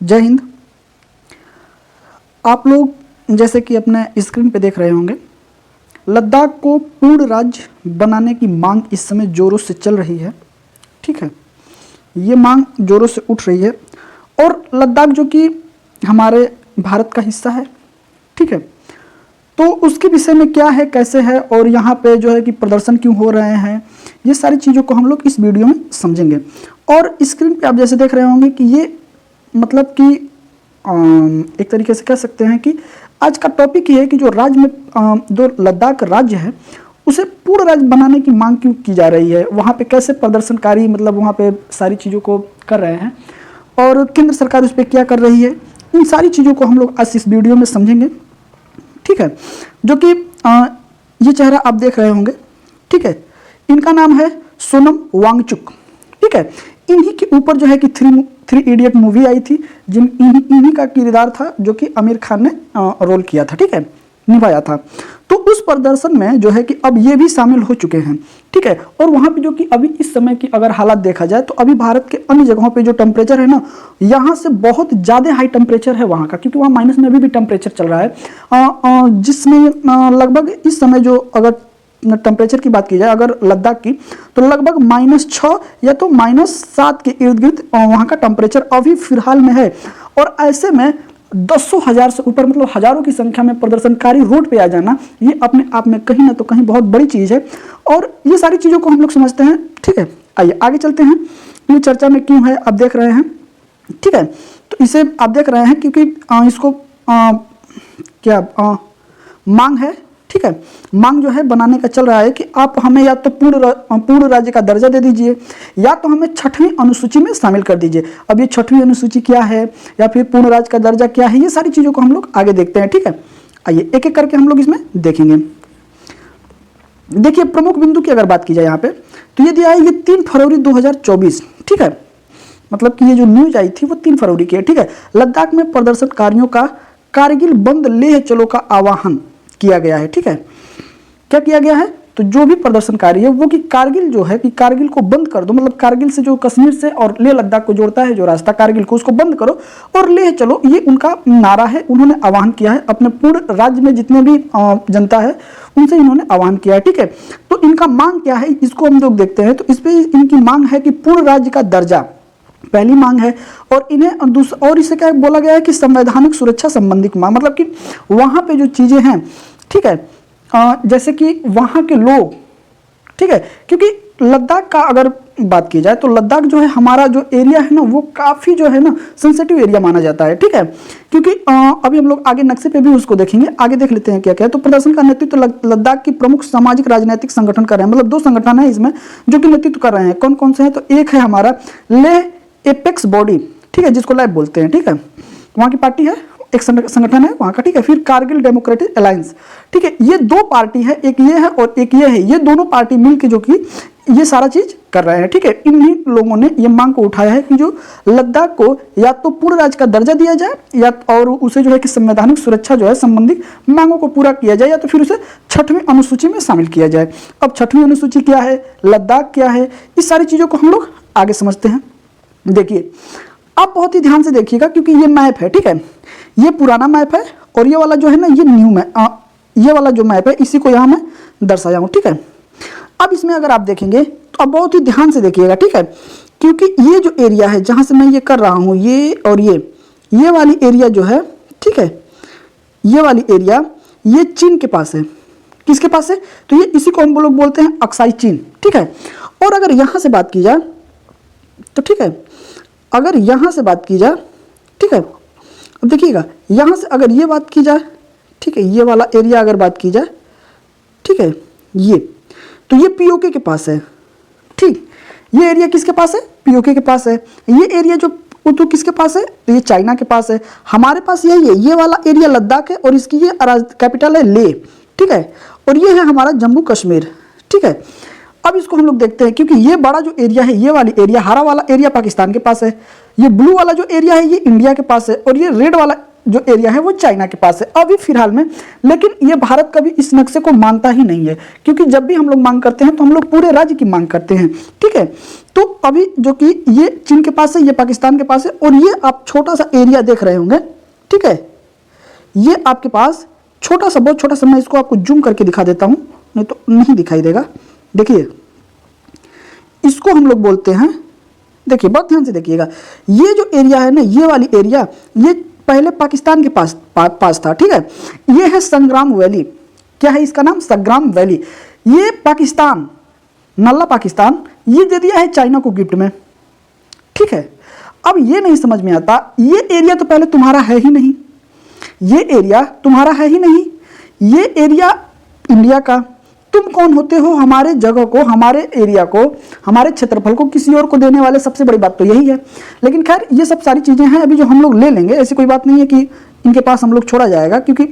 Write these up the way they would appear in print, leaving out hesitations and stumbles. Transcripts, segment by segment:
जय हिंद। आप लोग जैसे कि अपने स्क्रीन पे देख रहे होंगे, लद्दाख को पूर्ण राज्य बनाने की मांग इस समय जोरों से चल रही है। ठीक है, ये मांग जोरों से उठ रही है और लद्दाख जो कि हमारे भारत का हिस्सा है, ठीक है, तो उसके विषय में क्या है, कैसे है और यहाँ पे जो है कि प्रदर्शन क्यों हो रहे हैं, ये सारी चीज़ों को हम लोग इस वीडियो में समझेंगे। और स्क्रीन पे आप जैसे देख रहे होंगे कि ये मतलब कि एक तरीके से कह सकते हैं कि आज का टॉपिक ये है कि जो राज्य में जो लद्दाख राज्य है उसे पूर्ण राज्य बनाने की मांग क्यों की जा रही है, वहाँ पे कैसे प्रदर्शनकारी मतलब वहाँ पे सारी चीज़ों को कर रहे हैं और केंद्र सरकार उस पर क्या कर रही है, इन सारी चीज़ों को हम लोग आज इस वीडियो में समझेंगे। ठीक है, जो कि ये चेहरा आप देख रहे होंगे, ठीक है, इनका नाम है सोनम वांगचुक। ठीक है, इन्हीं के ऊपर जो है कि थ्री इडियट मूवी आई थी, इन्हीं का किरदार था जो कि आमिर खान ने रोल किया था, ठीक है, निभाया था। तो उस प्रदर्शन में जो है कि अब ये भी शामिल हो चुके हैं। ठीक है, और वहाँ पे जो कि अभी इस समय की अगर हालात देखा जाए तो अभी भारत के अन्य जगहों पे जो टेम्परेचर है ना, यहाँ से बहुत ज़्यादा हाई टेम्परेचर है वहाँ का, क्योंकि वहाँ माइनस में अभी भी टेम्परेचर चल रहा है, जिसमें लगभग इस समय जो अगर टेम्परेचर की बात की जाए अगर लद्दाख की, तो लगभग -6 या तो -7 के इर्द गिर्द वहाँ का टेम्परेचर अभी फिलहाल में है। और ऐसे में दसों हजार से ऊपर मतलब हजारों की संख्या में प्रदर्शनकारी रोड पे आ जाना, ये अपने आप में कहीं ना तो कहीं बहुत बड़ी चीज़ है और ये सारी चीज़ों को हम लोग समझते हैं। ठीक है, आइए आगे चलते हैं। ये चर्चा में क्यों है आप देख रहे हैं, ठीक है, तो इसे आप देख रहे हैं क्योंकि इसको मांग है। ठीक है, मांग जो है बनाने का चल रहा है कि आप हमें या तो पूर्ण राज्य का दर्जा दे दीजिए या तो हमें 6वीं अनुसूची में शामिल कर दीजिए। अब ये 6वीं अनुसूची क्या है या फिर पूर्ण राज्य का दर्जा क्या है, ये सारी चीज़ों को हम लोग आगे देखते हैं। ठीक है, आइए एक एक करके हम लोग इसमें देखेंगे। देखिए, प्रमुख बिंदु की अगर बात की जाए यहाँ पे तो ये दिया है, ये 3 फरवरी 2024। ठीक है, मतलब कि ये जो न्यूज आई थी वो 3 फरवरी की है। ठीक है, लद्दाख में प्रदर्शनकारियों का कारगिल बंद लेह चलो का आह्वान किया गया है। ठीक है, क्या किया गया है, तो जो भी प्रदर्शनकारी है वो कि कारगिल जो है कि कारगिल को बंद कर दो, मतलब कारगिल से जो कश्मीर से और लेह लद्दाख को जोड़ता है जो रास्ता कारगिल को, उसको बंद करो और लेह चलो, ये उनका नारा है। उन्होंने आह्वान किया है अपने पूर्ण राज्य में जितने भी जनता है उनसे इन्होंने आह्वान किया है। ठीक है, तो इनका मांग क्या है इसको हम लोग देखते हैं। तो इस पर इनकी मांग है कि पूर्ण राज्य का दर्जा पहली मांग है और इन्हें और इसे क्या बोला गया है कि संवैधानिक सुरक्षा संबंधी मांग, मतलब कि वहाँ पे जो चीज़ें हैं, ठीक है, जैसे कि वहाँ के लोग, ठीक है, क्योंकि लद्दाख का अगर बात की जाए तो लद्दाख जो है हमारा जो एरिया है ना वो काफ़ी जो है ना सेंसिटिव एरिया माना जाता है। ठीक है, क्योंकि अभी हम लोग आगे नक्शे पे भी उसको देखेंगे, आगे देख लेते हैं क्या क्या है। तो प्रदर्शन का नेतृत्व लद्दाख की प्रमुख सामाजिक राजनीतिक संगठन कर रहे हैं, मतलब 2 संगठन है इसमें जो कि नेतृत्व कर रहे हैं। कौन कौन से हैं, तो एक है हमारा लेह एपेक्स बॉडी, ठीक है, जिसको लैब बोलते हैं। ठीक है, वहाँ की पार्टी है, एक संगठन है वहाँ का। ठीक है, फिर कारगिल डेमोक्रेटिक अलायंस, ठीक है, ये 2 पार्टी है, एक ये है और एक ये है, ये दोनों पार्टी मिलकर जो कि ये सारा चीज कर रहे हैं। ठीक है, इन्हीं लोगों ने ये मांग को उठाया है कि जो लद्दाख को या तो पूर्ण राज्य का दर्जा दिया जाए या और उसे जो है कि संवैधानिक सुरक्षा जो है संबंधित मांगों को पूरा किया जाए या तो फिर उसे 6वीं अनुसूची में शामिल किया जाए। अब 6वीं अनुसूची क्या है, लद्दाख क्या है, इस सारी चीजों को हम लोग आगे समझते हैं। देखिए, आप बहुत ही ध्यान से देखिएगा क्योंकि ये मैप है। ठीक है, ये पुराना मैप है और ये वाला जो है ना ये न्यू मैप, ये वाला जो मैप है इसी को यहाँ मैं दर्शाया हूँ। ठीक है, अब इसमें अगर आप देखेंगे तो अब बहुत ही ध्यान से देखिएगा। ठीक है, क्योंकि ये जो एरिया है जहाँ से मैं ये कर रहा हूँ, ये और ये वाली एरिया जो है, ठीक है, ये वाली एरिया ये चीन के पास है। किसके पास है, तो ये इसी को हम लोग बोलते हैं अक्साई चीन। ठीक है, और अगर यहाँ से बात की जाए तो ठीक है, अगर यहाँ से बात की जाए, ठीक है, अब देखिएगा यहाँ से अगर ये बात की जाए, ठीक है, ये वाला एरिया अगर बात की जाए, ठीक है, ये तो ये पीओके के पास है। ठीक, ये एरिया किसके पास है, पीओके के पास है। ये एरिया जो तो किसके पास है, तो ये चाइना के पास है। हमारे पास यही है, ये वाला एरिया लद्दाख है और इसकी ये कैपिटल है लेह। ठीक है, और ये है हमारा जम्मू कश्मीर। ठीक है, अब इसको हम लोग देखते हैं क्योंकि ये बड़ा जो एरिया है, ये वाली एरिया, हरा वाला एरिया पाकिस्तान के पास है, ये ब्लू वाला जो एरिया है ये इंडिया के पास है और ये रेड वाला जो एरिया है वो चाइना के पास है अभी फिलहाल में। लेकिन ये भारत कभी इस नक्शे को मानता ही नहीं है, क्योंकि जब भी हम लोग मांग करते हैं तो हम लोग पूरे राज्य की मांग करते हैं, ठीक है। तो अभी जो कि ये चीन के पास है, ये पाकिस्तान के पास है, और ये आप छोटा सा एरिया देख रहे होंगे, ठीक है। ये आपके पास छोटा सा, बहुत छोटा सा, मैं इसको आपको जूम करके दिखा देता हूँ, नहीं तो नहीं दिखाई देगा। देखिए, इसको हम लोग बोलते हैं, देखिए बहुत ध्यान से देखिएगा, ये जो एरिया है ना, ये वाली एरिया, ये पहले पाकिस्तान के पास था, ठीक है। ये है संग्राम वैली। क्या है इसका नाम? संग्राम वैली। ये पाकिस्तान, नल्ला पाकिस्तान, ये दे दिया है चाइना को गिफ्ट में, ठीक है। अब ये नहीं समझ में आता, ये एरिया तो पहले तुम्हारा है ही नहीं, ये एरिया तुम्हारा है ही नहीं, ये एरिया इंडिया का, तुम कौन होते हो हमारे जगह को, हमारे एरिया को, हमारे क्षेत्रफल को किसी और को देने वाले? सबसे बड़ी बात तो यही है। लेकिन खैर, ये सब सारी चीज़ें हैं अभी जो हम लोग ले लेंगे, ऐसी कोई बात नहीं है कि इनके पास हम लोग छोड़ा जाएगा, क्योंकि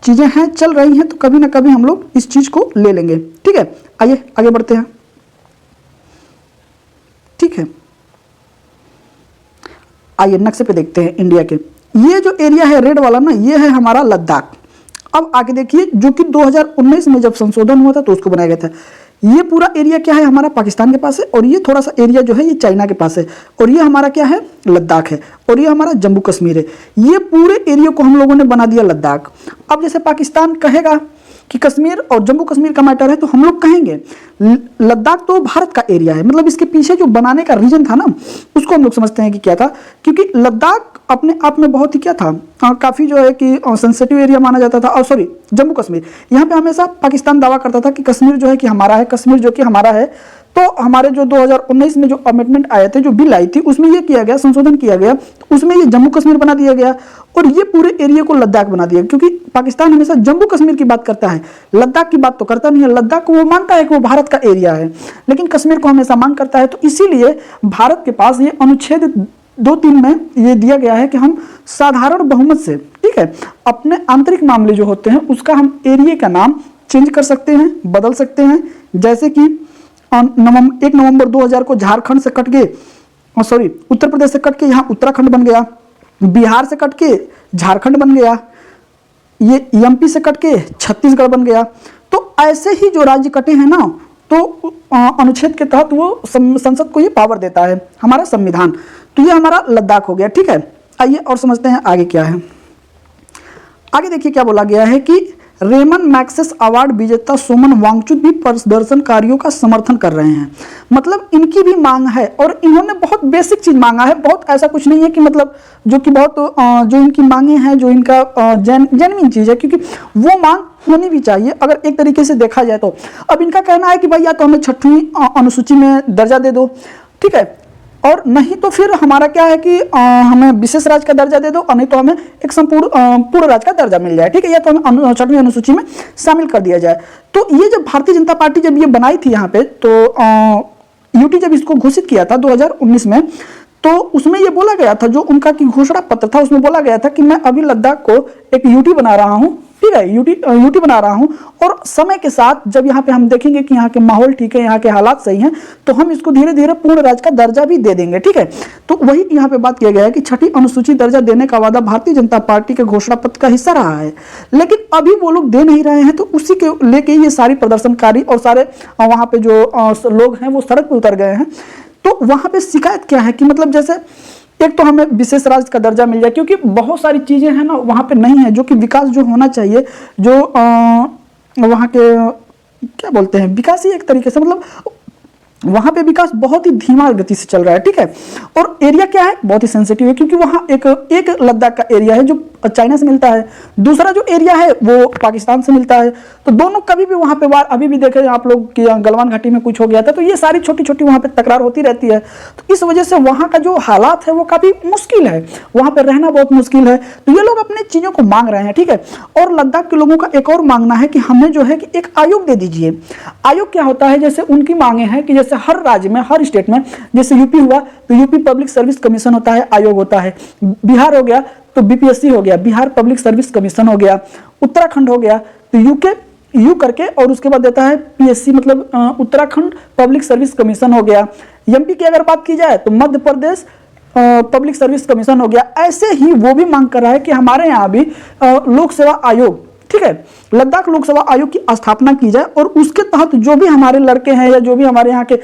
चीज़ें हैं, चल रही हैं, तो कभी ना कभी हम लोग इस चीज़ को ले लेंगे, ठीक है। आइए आगे बढ़ते हैं, ठीक है। आइए नक्शे पे देखते हैं इंडिया के। ये जो एरिया है रेड वाला ना, ये है हमारा लद्दाख। अब आगे देखिए, जो कि 2019 में जब संशोधन हुआ था तो उसको बनाया गया था। ये पूरा एरिया क्या है? हमारा पाकिस्तान के पास है, और ये थोड़ा सा एरिया जो है ये चाइना के पास है, और ये हमारा क्या है? लद्दाख है, और ये हमारा जम्मू कश्मीर है। ये पूरे एरिया को हम लोगों ने बना दिया लद्दाख। अब जैसे पाकिस्तान कहेगा कि कश्मीर और जम्मू कश्मीर का मैटर है, तो हम लोग कहेंगे लद्दाख तो भारत का एरिया है। मतलब इसके पीछे जो बनाने का रीजन था ना, उसको हम लोग समझते हैं कि क्या था, क्योंकि लद्दाख अपने आप में बहुत ही क्या था, काफ़ी जो है कि सेंसिटिव एरिया माना जाता था। और सॉरी, जम्मू कश्मीर, यहाँ पे हमेशा पाकिस्तान दावा करता था कि कश्मीर जो है कि हमारा है, कश्मीर जो कि हमारा है। तो हमारे जो 2019 में जो अमेंडमेंट आए थे, जो बिल आई थी, उसमें ये किया गया, संशोधन किया गया, तो उसमें ये जम्मू कश्मीर बना दिया गया, और ये पूरे एरिया को लद्दाख बना दिया। क्योंकि पाकिस्तान हमेशा जम्मू कश्मीर की बात करता है, लद्दाख की बात तो करता नहीं है। लद्दाख को वो मानता है कि वो भारत का एरिया है, लेकिन कश्मीर को हमेशा मांग करता है। तो इसीलिए भारत के पास ये अनुच्छेद 2(3) में ये दिया गया है कि हम साधारण बहुमत से, ठीक है, अपने आंतरिक मामले जो होते हैं उसका हम एरिया का नाम चेंज कर सकते हैं, बदल सकते हैं। जैसे कि 1 नवंबर 2000 को झारखंड से कट के, सॉरी, उत्तर प्रदेश से कट के यहाँ उत्तराखंड बन गया, बिहार से कट के झारखंड बन गया, ये एमपी से कट के छत्तीसगढ़ बन गया। तो ऐसे ही जो राज्य कटे हैं ना, तो अनुच्छेद के तहत वो संसद को ये पावर देता है, हमारा संविधान। तो ये हमारा लद्दाख हो गया, ठीक है। आइए और समझते हैं आगे क्या है। आगे देखिए क्या बोला गया है कि रेमन मैक्सेस अवार्ड विजेता सोमन वांगचुक भी प्रदर्शनकारियों का समर्थन कर रहे हैं। मतलब इनकी भी मांग है, और इन्होंने बहुत बेसिक चीज मांगा है, बहुत ऐसा कुछ नहीं है कि मतलब जो कि बहुत जो इनकी मांगे हैं, जो इनका जेन्युइन चीज है, क्योंकि वो मांग होनी भी चाहिए अगर एक तरीके से देखा जाए तो। अब इनका कहना है कि भाई या तो हमें 6वीं अनुसूची में दर्जा दे दो, ठीक है, और नहीं तो फिर हमारा क्या है कि हमें विशेष राज्य का दर्जा दे दो, और नहीं तो हमें एक संपूर्ण पूर्ण राज्य का दर्जा मिल जाए, ठीक है, या तो हमें 6वीं अनुसूची में शामिल कर दिया जाए। तो ये जब भारतीय जनता पार्टी जब ये बनाई थी यहाँ पे, तो यूटी जब इसको घोषित किया था 2019 में, तो उसमें ये बोला गया था, जो उनका की घोषणा पत्र था, उसमें बोला गया था कि मैं अभी लद्दाख को एक यूटी बना रहा हूँ, ठीक है, यूटी बना रहा हूं, और समय के साथ जब यहाँ पे हम देखेंगे कि यहाँ के माहौल ठीक है, यहाँ के हालात सही हैं, तो हम इसको धीरे धीरे पूर्ण राज्य का दर्जा भी दे देंगे, ठीक है। तो वही यहाँ पे बात किया गया है कि 6वीं अनुसूची दर्जा देने का वादा भारतीय जनता पार्टी के घोषणा पत्र का हिस्सा रहा है, लेकिन अभी वो लोग दे नहीं रहे हैं। तो उसी के लेके ये सारी प्रदर्शनकारी और सारे वहाँ पे जो लोग हैं वो सड़क पर उतर गए हैं। तो वहाँ पे शिकायत क्या है कि मतलब जैसे एक तो हमें विशेष राज्य का दर्जा मिल जाए, क्योंकि बहुत सारी चीजें हैं ना वहाँ पे नहीं है, जो कि विकास जो होना चाहिए, जो वहाँ के क्या बोलते हैं, विकास ही एक तरीके से, मतलब वहाँ पे विकास बहुत ही धीमा गति से चल रहा है, ठीक है। और एरिया क्या है, बहुत ही सेंसिटिव है, क्योंकि वहाँ एक लद्दाख का एरिया है जो चाइना से मिलता है, दूसरा जो एरिया है वो पाकिस्तान से मिलता है। तो दोनों कभी भी वहाँ पे वार, अभी भी देखे आप लोग कि गलवान घाटी में कुछ हो गया था, तो ये सारी छोटी छोटी वहाँ पे तकरार होती रहती है। तो इस वजह से वहाँ का जो हालात है वो काफ़ी मुश्किल है, वहाँ पर रहना बहुत मुश्किल है। तो ये लोग अपने चीज़ों को मांग रहे हैं, ठीक है। और लद्दाख के लोगों का एक और मांगना है कि हमें जो है कि एक आयोग दे दीजिए। आयोग क्या होता है, जैसे उनकी मांगे हैं कि जैसे हर राज्य में, हर स्टेट में, जैसे यूपी हुआ तो यूपी पब्लिक सर्विस कमीशन होता है, आयोग होता है, बिहार हो गया तो बीपीएससी हो गया, बिहार पब्लिक सर्विस कमीशन हो गया, उत्तराखंड हो गया तो यू करके, और उसके बाद देता है पीएससी, मतलब उत्तराखंड पब्लिक सर्विस कमीशन हो गया। एमपी की अगर बात की जाए तो Madhya Pradesh public service commission हो गया, ऐसे ही वो भी मांग कर रहा है कि हमारे यहाँ भी लोक सेवा आयोग, ठीक है, लद्दाख लोक सेवा आयोग की स्थापना की जाए और उसके तहत जो भी हमारे लड़के हैं या जो भी हमारे यहाँ के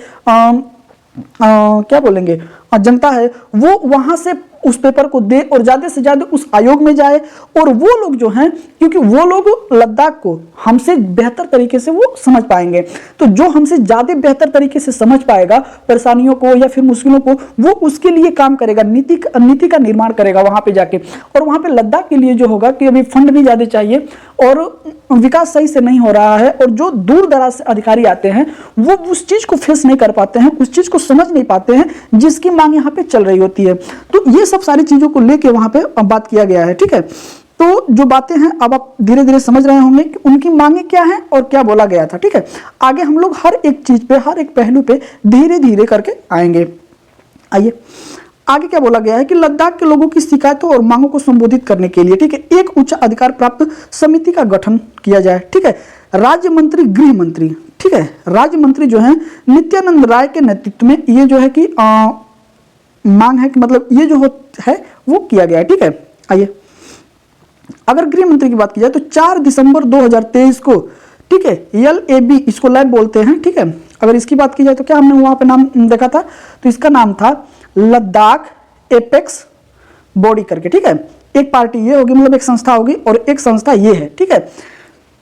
क्या बोलेंगे जनता है वो वहां से उस पेपर को दे और ज्यादा से ज्यादा उस आयोग में जाए। और वो लोग जो हैं, क्योंकि वो लोग लद्दाख को हमसे बेहतर तरीके से वो समझ पाएंगे, तो जो हमसे ज्यादा बेहतर तरीके से समझ पाएगा परेशानियों को या फिर मुश्किलों को, वो उसके लिए काम करेगा, नीति का निर्माण करेगा वहां पे जाके। और वहां पे लद्दाख के लिए जो होगा कि अभी फंड भी ज्यादा चाहिए और विकास सही से नहीं हो रहा है, और जो दूर दराज से अधिकारी आते हैं वो उस चीज को फेस नहीं कर पाते हैं, उस चीज को समझ नहीं पाते हैं जिसकी मांग यहाँ पे चल रही होती है। तो ये सब सारी चीजों को लेके वहां पे बात किया गया है, ठीक है। तो जो बातें हैं अब आप धीरे धीरे समझ रहे होंगे कि उनकी मांगे क्या है और क्या बोला गया था, ठीक है। आगे हम लोग हर एक चीज पे, हर एक पहलू पे धीरे धीरे करके आएंगे। आइए आगे क्या बोला गया है कि लद्दाख के लोगों की शिकायतों और मांगों को संबोधित करने के लिए, ठीक है, एक उच्च अधिकार प्राप्त समिति का गठन किया जाए, ठीक है। राज्य मंत्री, गृह मंत्री, ठीक है, राज्य मंत्री जो है नित्यानंद राय के नेतृत्व में ये जो है कि मांग है कि मतलब ये जो है वो किया गया है, ठीक है। आइए अगर गृह मंत्री की बात की जाए तो 4 दिसंबर 2023 को, ठीक है, LAB इसको लैब बोलते हैं, ठीक है। अगर इसकी बात की जाए तो क्या हमने वहां पे नाम देखा था, तो इसका नाम था लद्दाख एपेक्स बॉडी करके, ठीक है। एक पार्टी ये होगी, मतलब एक संस्था होगी और एक संस्था ये है, ठीक है।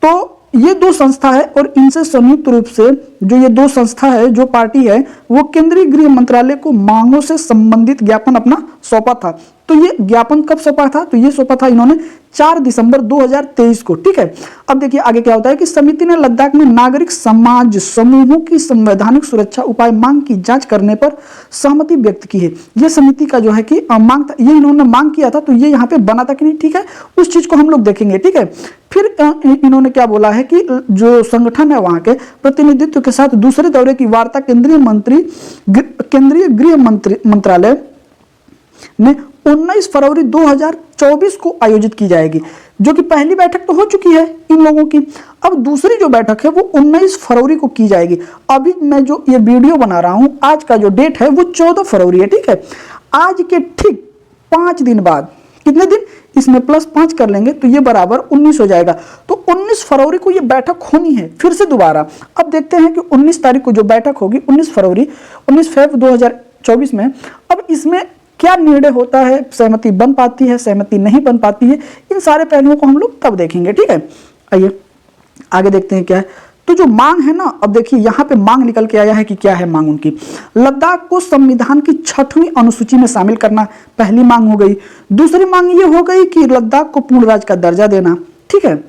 तो ये दो संस्था है और इनसे संयुक्त रूप से जो ये दो संस्था है, जो पार्टी है, वो केंद्रीय गृह मंत्रालय को मांगों से संबंधित ज्ञापन अपना सौंपा था। तो ये ज्ञापन कब सौंपा था, तो ये सौंपा था इन्होंने 4 दिसंबर 2023 को, ठीक है। अब देखिए आगे क्या होता है कि समिति ने लद्दाख में नागरिक समाज समूहों की संवैधानिक सुरक्षा उपाय मांग की जांच करने पर सहमति व्यक्त की है। ये समिति का जो है कि मांग था, ये इन्होंने मांग किया था, तो ये यहाँ पे बना था कि नहीं, ठीक है, उस चीज को हम लोग देखेंगे, ठीक है। फिर इन्होंने क्या बोला है कि जो संगठन है वहां के प्रतिनिधित्व के साथ दूसरे दौरे की वार्ता केंद्रीय गृह मंत्रालय में 19 फरवरी 2024 को आयोजित की जाएगी, जो कि पहली बैठक तो हो चुकी है इन लोगों की। अब दूसरी जो बैठक है वो 19 फरवरी को की जाएगी। अभी मैं जो ये वीडियो बना रहा हूं, आज का जो डेट है वो 14 फरवरी है, ठीक है। आज के ठीक 5 दिन बाद, कितने दिन, इसमें +5 कर लेंगे तो ये बराबर 19 हो जाएगा। तो 19 फरवरी को ये बैठक होनी है फिर से दोबारा। अब देखते हैं कि 19 तारीख को जो बैठक होगी, 19 फरवरी 2024 में, अब इसमें क्या निर्णय होता है, सहमति बन पाती है, सहमति नहीं बन पाती है, इन सारे पहलुओं को हम लोग तब देखेंगे, ठीक है। आइए आगे देखते हैं क्या है। तो जो मांग है ना, अब देखिए यहाँ पे मांग निकल के आया है कि क्या है मांग उनकी। लद्दाख को संविधान की 6वीं अनुसूची में शामिल करना पहली मांग हो गई। दूसरी मांग ये हो गई कि लद्दाख को पूर्ण राज्य का दर्जा देना, ठीक है।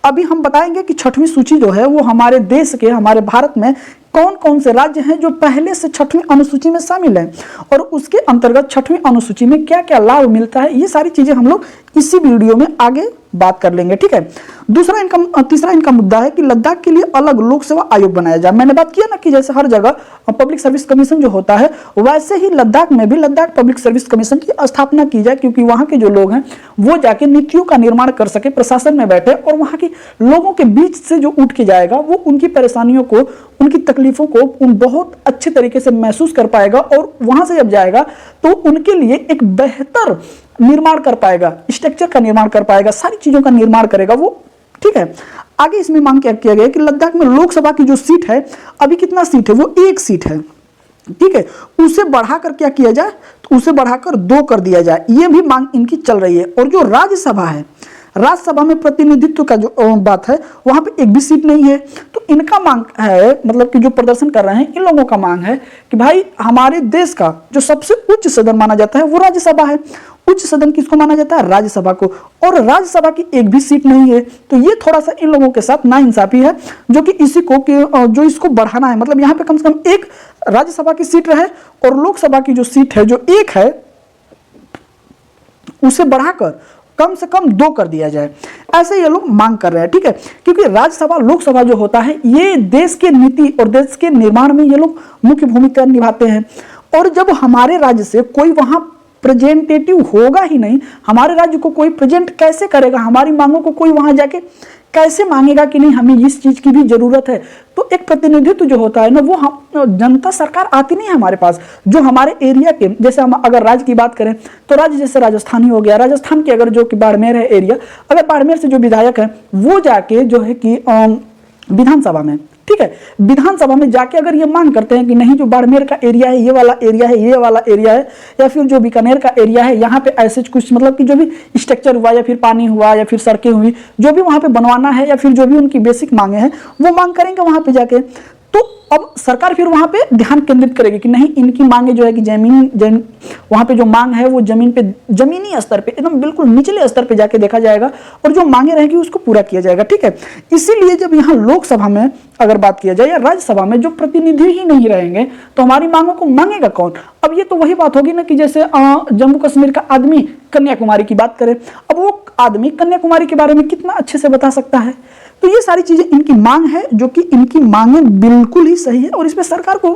अभी हम बताएंगे कि 6वीं सूची जो है वो हमारे देश के, हमारे भारत में कौन कौन से राज्य हैं जो पहले से 6वीं अनुसूची में शामिल हैं और उसके अंतर्गत 6वीं अनुसूची में क्या क्या लाभ मिलता है। ये सारी चीजें हम लोग इसी वीडियो में आगे बात कर लेंगे, ठीक है। तीसरा इनका मुद्दा है कि लद्दाख के लिए अलग लोक सेवा आयोग बनाया जाए। मैंने बात किया ना कि जैसे हर जगह पब्लिक सर्विस कमीशन जो होता है, वैसे ही लद्दाख में भी लद्दाख पब्लिक सर्विस कमीशन की स्थापना की जाए, क्योंकि वहां के जो लोग हैं वो जाके नीतियों का निर्माण कर सके, प्रशासन में बैठे और वहां के लोगों के बीच से जो उठ के जाएगा वो उनकी परेशानियों को, उनकी तकलीफों को बहुत अच्छे तरीके से महसूस कर पाएगा और वहां से जब जाएगा तो उनके लिए एक बेहतर निर्माण कर पाएगा, स्ट्रक्चर का निर्माण कर पाएगा, सारी चीजों का निर्माण करेगा वो, ठीक है। आगे इसमें मांग क्या किया गया कि लद्दाख में लोकसभा की जो सीट है, अभी कितना सीट है, वो 1 सीट है, ठीक है, उसे बढ़ाकर क्या किया जाए, तो उसे बढ़ाकर 2 कर दिया जाए। ये भी मांग इनकी चल रही है। और जो राज्यसभा है, राज्यसभा में प्रतिनिधित्व का जो बात है, वहां पे एक भी सीट नहीं है। तो इनका मांग है, मतलब कि जो प्रदर्शन कर रहे हैं इन लोगों का मांग है कि भाई हमारे देश का जो सबसे उच्च सदन माना जाता है वो राज्यसभा है। उच्च सदन किसको माना जाता है, राज्यसभा को, और राज्यसभा की एक भी सीट नहीं है। तो ये थोड़ा सा इन लोगों के साथ नाइंसाफी है, जो कि इसी को जो इसको बढ़ाना है, मतलब यहाँ पे कम से कम 1 राज्यसभा की सीट रहे और लोकसभा की जो सीट है जो 1 है उसे बढ़ाकर कम से कम 2 कर दिया जाए, ऐसे ये लोग मांग कर रहे हैं, ठीक है। क्योंकि राज्यसभा लोकसभा जो होता है ये देश के नीति और देश के निर्माण में ये लोग मुख्य भूमिका निभाते हैं। और जब हमारे राज्य से कोई वहां प्रेजेंटेटिव होगा ही नहीं, हमारे राज्य को कोई प्रेजेंट कैसे करेगा, हमारी मांगों को कोई वहां जाके कैसे मांगेगा कि नहीं हमें इस चीज की भी जरूरत है। तो एक प्रतिनिधित्व जो होता है ना, वो जनता सरकार आती नहीं है हमारे पास, जो हमारे एरिया के, जैसे हम अगर राज्य की बात करें तो राज्य जैसे राजस्थान ही हो गया, राजस्थान के अगर जो कि बाड़मेर है एरिया, अगर बाड़मेर से जो विधायक है वो जाके जो है कि विधानसभा में, ठीक है, विधानसभा में जाके अगर ये मांग करते हैं कि नहीं जो बाड़मेर का एरिया है, ये वाला एरिया है, ये वाला एरिया है, या फिर जो बीकानेर का एरिया है, यहाँ पे ऐसे कुछ मतलब कि जो भी स्ट्रक्चर हुआ या फिर पानी हुआ या फिर सड़कें हुई, जो भी वहाँ पे बनवाना है या फिर जो भी उनकी बेसिक मांगे हैं वो मांग करेंगे वहाँ पे जाके। तो अब सरकार फिर वहां पे ध्यान केंद्रित करेगी कि नहीं इनकी मांगे जो है कि वहां पे जो मांग है वो जमीनी स्तर पे एकदम बिल्कुल निचले स्तर पे जाके देखा जाएगा और जो मांगे रहेगी उसको पूरा किया जाएगा, ठीक है। इसीलिए जब यहाँ लोकसभा में अगर बात किया जाए या राज्यसभा में जो प्रतिनिधि ही नहीं रहेंगे तो हमारी मांगों को मांगेगा कौन। अब ये तो वही बात होगी ना कि जैसे जम्मू कश्मीर का आदमी कन्याकुमारी की बात करे, अब वो आदमी कन्याकुमारी के बारे में कितना अच्छे से बता सकता है। तो ये सारी चीजें इनकी मांग है, जो कि इनकी मांगे बिल्कुल ही सही है और इसमें सरकार को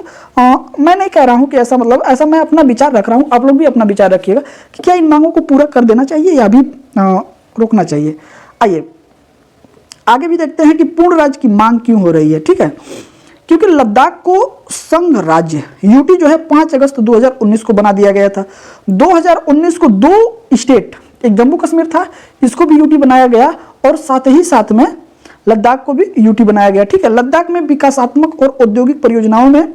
मैं नहीं कह रहा हूं कि ऐसा मतलब ऐसा, मैं अपना विचार रख रहा हूं, आप लोग भी अपना विचार रखिएगा कि क्या इन मांगों को पूरा कर देना चाहिए या भी रोकना चाहिए। आइए आगे भी देखते हैं कि पूर्ण राज्य की मांग क्यों हो रही है, ठीक है। क्योंकि लद्दाख को संघ राज्य यूटी जो है 5 अगस्त 2019 को बना दिया गया था। 2019 को 2 स्टेट, एक जम्मू कश्मीर था, इसको भी यूटी बनाया गया और साथ ही साथ में लद्दाख को भी यूटी बनाया गया, ठीक है। लद्दाख में विकासात्मक और औद्योगिक परियोजनाओं में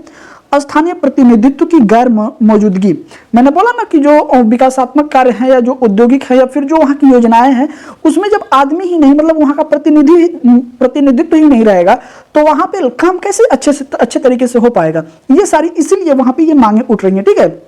स्थानीय प्रतिनिधित्व की गैर मौजूदगी, मैंने बोला ना कि जो विकासात्मक कार्य है या जो औद्योगिक है या फिर जो वहाँ की योजनाएं हैं उसमें जब आदमी ही नहीं मतलब वहाँ का प्रतिनिधित्व ही नहीं रहेगा तो वहाँ पे काम कैसे अच्छे तरीके से हो पाएगा। ये सारी इसीलिए वहाँ पे ये मांगे उठ रही हैं, ठीक है।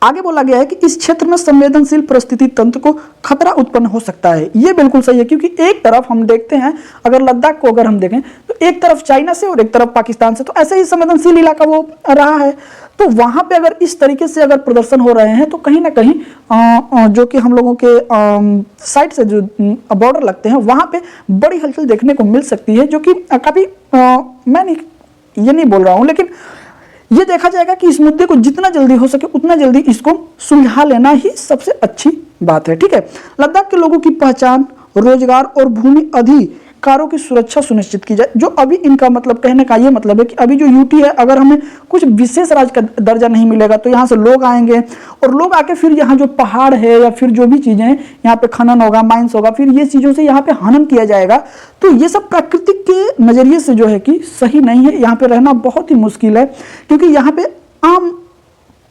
आगे बोला गया है कि इस क्षेत्र में संवेदनशील परिस्थिति तंत्र को खतरा उत्पन्न हो सकता है। ये बिल्कुल सही है क्योंकि एक तरफ हम देखते हैं अगर लद्दाख को अगर हम देखें तो एक तरफ चाइना से और एक तरफ पाकिस्तान से, तो ऐसे ही संवेदनशील इलाका वो रहा है। तो वहां पे अगर इस तरीके से अगर प्रदर्शन हो रहे हैं तो कहीं ना कहीं जो कि हम लोगों के साइड से जो बॉर्डर लगते हैं वहां पे बड़ी हलचल देखने को मिल सकती है, जो कि काफी मैं ये नहीं बोल रहा हूं, लेकिन ये देखा जाएगा कि इस मुद्दे को जितना जल्दी हो सके उतना जल्दी इसको सुलझा लेना ही सबसे अच्छी बात है, ठीक है। लद्दाख के लोगों की पहचान, रोजगार और भूमि अधिकारों की सुरक्षा सुनिश्चित की जाए। जो अभी इनका मतलब कहने का ये मतलब है कि अभी जो यूटी है अगर हमें कुछ विशेष राज्य का दर्जा नहीं मिलेगा तो यहाँ से लोग आएंगे और लोग आके फिर यहाँ जो पहाड़ है या फिर जो भी चीजें हैं यहाँ पे खनन होगा, माइंस होगा, फिर ये चीजों से यहाँ पे हनन किया जाएगा। तो ये सब प्राकृतिक के नजरिए से जो है कि सही नहीं है, यहाँ पे रहना बहुत ही मुश्किल है क्योंकि यहाँ पे आम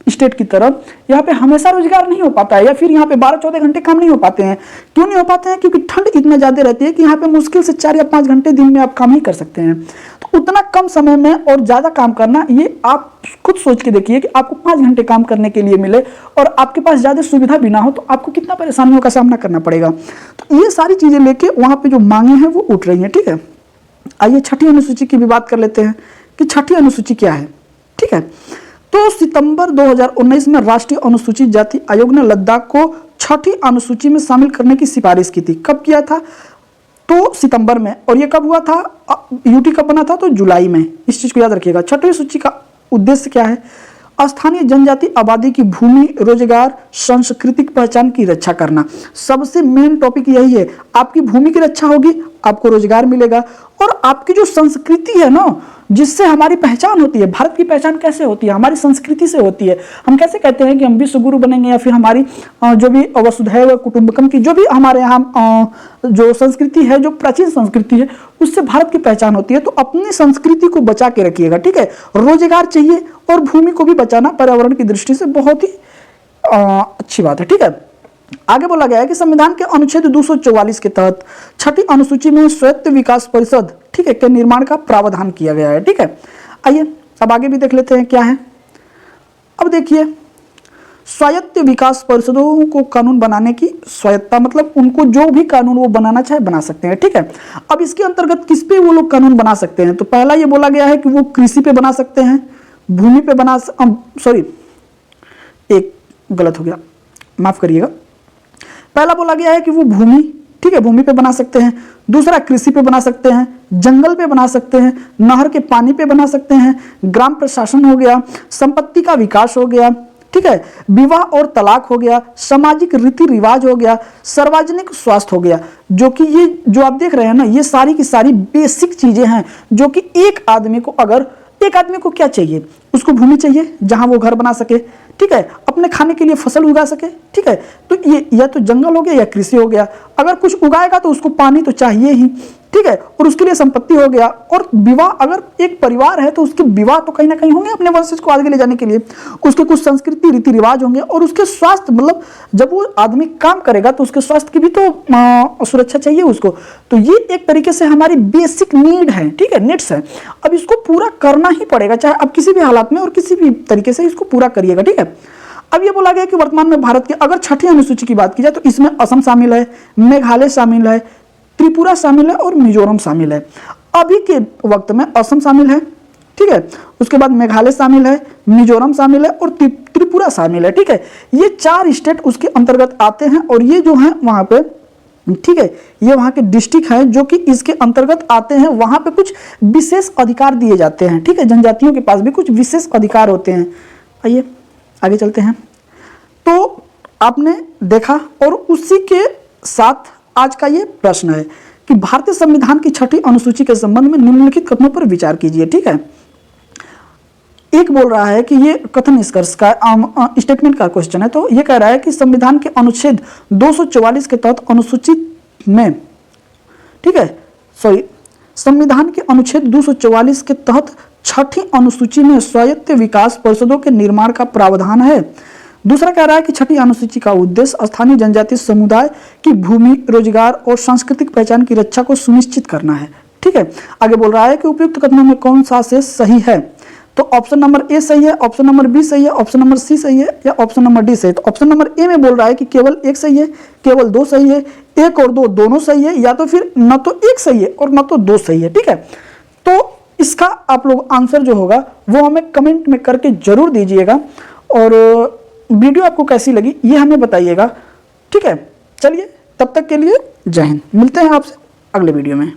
स्टेट की तरफ यहाँ पे हमेशा रोजगार नहीं हो पाता है या फिर यहाँ पे 12-14 घंटे काम नहीं हो पाते हैं। क्यों नहीं हो पाते हैं? क्योंकि ठंड इतना ज्यादा रहती है कि यहाँ पे मुश्किल से 4 या 5 घंटे दिन में आप काम ही कर सकते हैं। तो उतना कम समय में और ज्यादा काम करना, ये आप खुद सोच के देखिए कि आपको 5 घंटे काम करने के लिए मिले और आपके पास ज्यादा सुविधा भी ना हो तो आपको कितना परेशानियों का सामना करना पड़ेगा। तो ये सारी चीजें लेके वहां पे जो मांगे हैं वो उठ रही है, ठीक है। आइए छठी अनुसूची की भी बात कर लेते हैं कि छठी अनुसूची क्या है, ठीक है। तो सितंबर 2019 में राष्ट्रीय अनुसूचित जाति आयोग ने लद्दाख को छठी अनुसूची में शामिल करने की सिफारिश की थी। कब किया था? तो सितंबर में। और ये कब हुआ था? यूटी कब बना था? तो जुलाई में। इस चीज को याद रखिएगा। छठी सूची का उद्देश्य क्या है? स्थानीय जनजाति आबादी की भूमि, रोजगार, सांस्कृतिक पहचान की रक्षा करना। सबसे मेन टॉपिक यही है। आपकी भूमि की रक्षा होगी, आपको रोजगार मिलेगा और आपकी जो संस्कृति है ना, जिससे हमारी पहचान होती है। भारत की पहचान कैसे होती है? हमारी संस्कृति से होती है। हम कैसे कहते हैं कि हम विश्व गुरु बनेंगे या फिर हमारी जो भी वसुधैव कुटुंबकम की जो भी हमारे यहाँ जो संस्कृति है, जो प्राचीन संस्कृति है, उससे भारत की पहचान होती है। तो अपनी संस्कृति को बचा के रखिएगा, ठीक है। रोजगार चाहिए और भूमि को भी बचाना पर्यावरण की दृष्टि से बहुत ही अच्छी बात है, ठीक है। आगे बोला गया है कि संविधान के अनुच्छेद 244 के तहत छठी अनुसूची में स्वायत्त विकास परिषद, ठीक है, के निर्माण का प्रावधान किया गया है, ठीक है। आइए अब आगे भी देख लेते हैं क्या है। अब देखिए, स्वायत्त विकास परिषदों को कानून बनाने की स्वायत्ता, मतलब उनको जो भी कानून वो बनाना चाहे बना सकते हैं, ठीक है। अब इसके अंतर्गत किस पे वो लोग कानून बना सकते हैं? तो पहला ये बोला गया है कि वो कृषि पे बना सकते हैं, भूमि पे बना सॉरी एक गलत हो गया, माफ करिएगा। पहला बोला गया है कि वो भूमि, ठीक है, भूमि पे बना सकते हैं। दूसरा कृषि पे बना सकते हैं, जंगल पे बना सकते हैं, नहर के पानी पे बना सकते हैं, ग्राम प्रशासन हो गया, संपत्ति का विकास हो गया, ठीक है, विवाह और तलाक हो गया, सामाजिक रीति रिवाज हो गया, सार्वजनिक स्वास्थ्य हो गया, जो कि ये जो आप देख रहे हैं ना, ये सारी की सारी बेसिक चीजें हैं जो कि एक आदमी को क्या चाहिए, उसको भूमि चाहिए जहां वो घर बना सके, ठीक है, अपने खाने के लिए फसल उगा सके, ठीक है, तो ये या तो जंगल हो गया या कृषि हो गया, अगर कुछ उगाएगा तो उसको पानी तो चाहिए ही, ठीक है, और उसके लिए संपत्ति हो गया, और विवाह, अगर एक परिवार है तो उसके विवाह तो कहीं ना कहीं होंगे अपने वंशज को आगे ले जाने के लिए, उसके कुछ संस्कृति रीति रिवाज होंगे, और उसके स्वास्थ्य, मतलब जब वो आदमी काम करेगा तो उसके स्वास्थ्य की भी तो सुरक्षा चाहिए उसको, तो ये एक तरीके से हमारी बेसिक नीड है, ठीक है, नीड्स है। अब इसको पूरा करना ही पड़ेगा, चाहे अब किसी भी हालात में और किसी भी तरीके से इसको पूरा करिएगा, ठीक है। अब ये बोला गया कि वर्तमान में भारत के अगर छठी अनुसूची की बात की जाए तो इसमें असम शामिल है, मेघालय शामिल है, त्रिपुरा शामिल है और मिजोरम शामिल है। अभी के वक्त में असम शामिल है, ठीक है, उसके बाद मेघालय शामिल है, मिजोरम शामिल है और त्रिपुरा शामिल है, ठीक है। ये 4 स्टेट उसके अंतर्गत आते हैं, और ये जो है वहां पे, ठीक है, ये वहां के डिस्ट्रिक्ट है जो कि इसके अंतर्गत आते हैं, वहां पे कुछ विशेष अधिकार दिए जाते हैं, ठीक है, जनजातियों के पास भी कुछ विशेष अधिकार होते हैं। आइए आगे चलते हैं। तो आपने देखा, और उसी के साथ आज का ये प्रश्न है कि भारतीय संविधान की छठी अनुसूची के संबंध में निम्नलिखित कथनों पर विचार कीजिए, ठीक है। एक बोल रहा है कि ये कथन निष्कर्ष का स्टेटमेंट का क्वेश्चन है, तो ये कह रहा है कि संविधान के अनुच्छेद 244 के तहत अनुसूची में, ठीक है, संविधान के अनुच्छेद 244 के तहत छठी अनुसूची में स्वायत्त विकास परिषदों के निर्माण का प्रावधान है। दूसरा कह रहा है कि छठी अनुसूची का उद्देश्य स्थानीय जनजातीय समुदाय की भूमि, रोजगार और सांस्कृतिक पहचान की रक्षा को सुनिश्चित करना है, ठीक है। आगे बोल रहा है कि उपयुक्त कथनों में कौन सा से सही है, तो ऑप्शन नंबर ए सही है, ऑप्शन नंबर बी सही है, ऑप्शन नंबर सी सही है या ऑप्शन नंबर डी सही है। तो ऑप्शन नंबर ए में बोल रहा है कि केवल 1 सही है, केवल 2 सही है, 1 और 2 दोनों सही है, या तो फिर न तो 1 सही है और न तो 2 सही है, ठीक है। तो इसका आप लोग आंसर जो होगा वो हमें कमेंट में करके जरूर दीजिएगा, और वीडियो आपको कैसी लगी ये हमें बताइएगा, ठीक है। चलिए तब तक के लिए जय हिंद, मिलते हैं आपसे अगले वीडियो में।